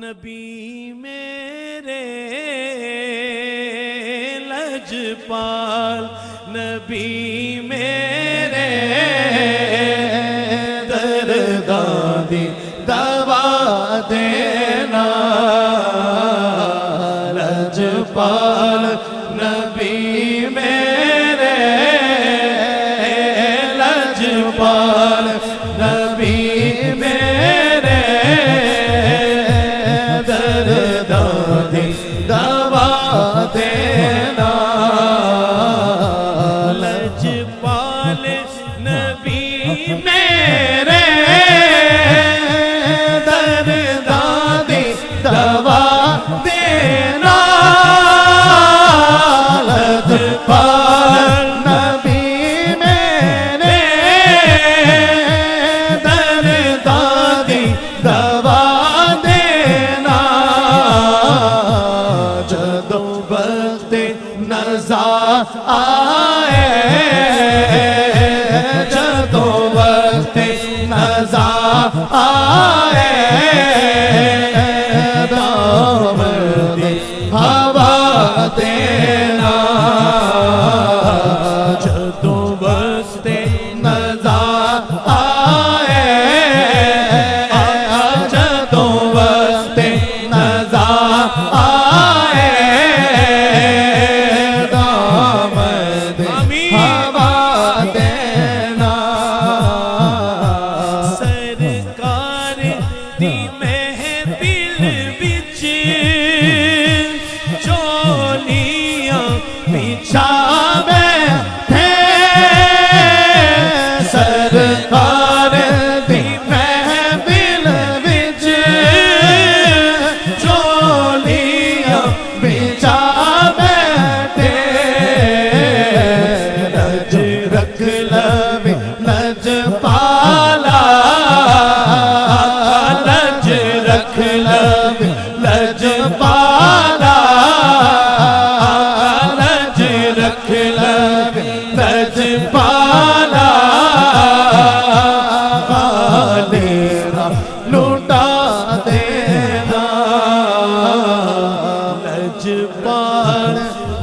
नबी मेरे लजपाल, नबी मेरे दर्दादी दवा देना, लजपाल नबी मेरे लजपाल, नबी मेरे दर्दादी दवा देना, लजपाल नबी मेरे दर्दादी दवा देना, लजपाल नबी मेरे दर्दादी दवा देना, जदों वक्त नज़ा आए, जदों वक्त नज़ा आए, दामन हवा देना, जदों वक्त नज़ा आए, जदों वक्त नज़ा आए, दामन हवा देना, सरकार दी महफिल विच चोलियां बिछा बैठे, सरकार दी महफिल विच चोलियां बिछा बैठे, लज रख लवे लजपाला, लज रख लवे लजपाला, लज रख लवे लजपाला, लेना लुटा देना, लजपाल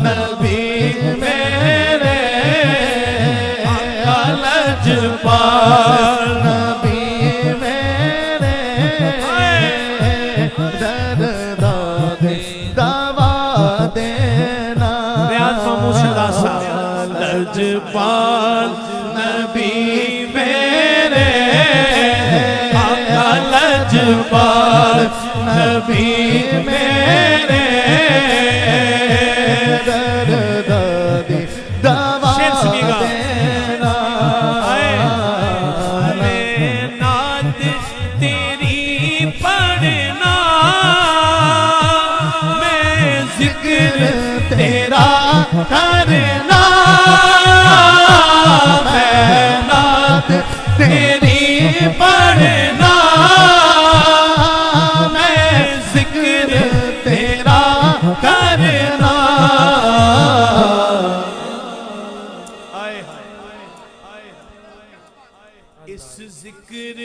नबी मेरे लजपाल नबी मेरे दर्दादी दवा देना, लजपाल नबी मेरे लजपाल नबी मेरे दर्दादी दवा देना, नात तेरी पढ़ना, मैं जिक्र तेरा करना, मैं नात तेरी पढ़ना, मैं जिक्र तेरा करना, इस जिक्र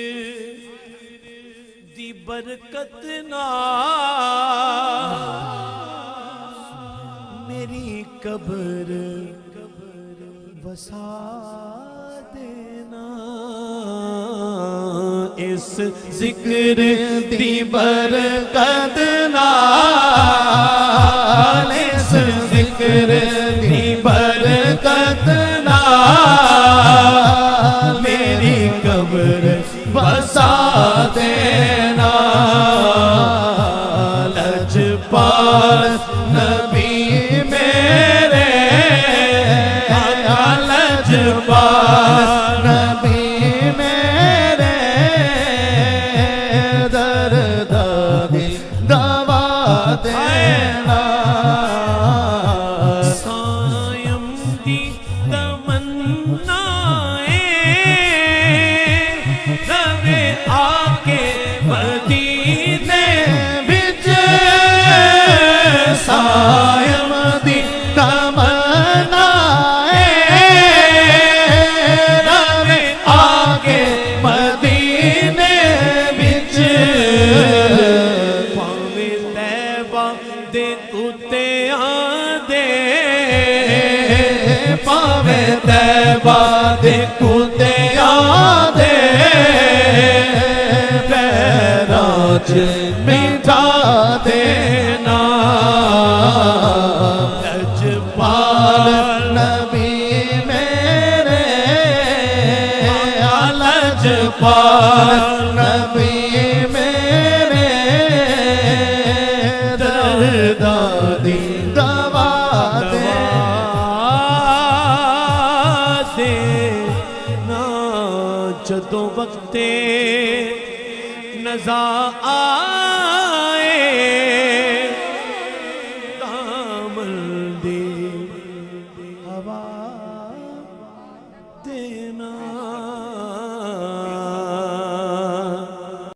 दी बरकत ना मेरी कब्र बसा देना, इस जिक्र दी बरकत नाल, इस जिक्र दी बरकत नाल मेरी कब्र बसा देना, लजपाल नबी मेरे लजपाल नबी मेरे दर्दादी दवा देना, दे कुत्तिया दे पैरां च मिठा देना लजपाल नबी मेरे लजपाल नबी मेरे दर्दा दी दवा देना जदों वक्ते नज़ा आ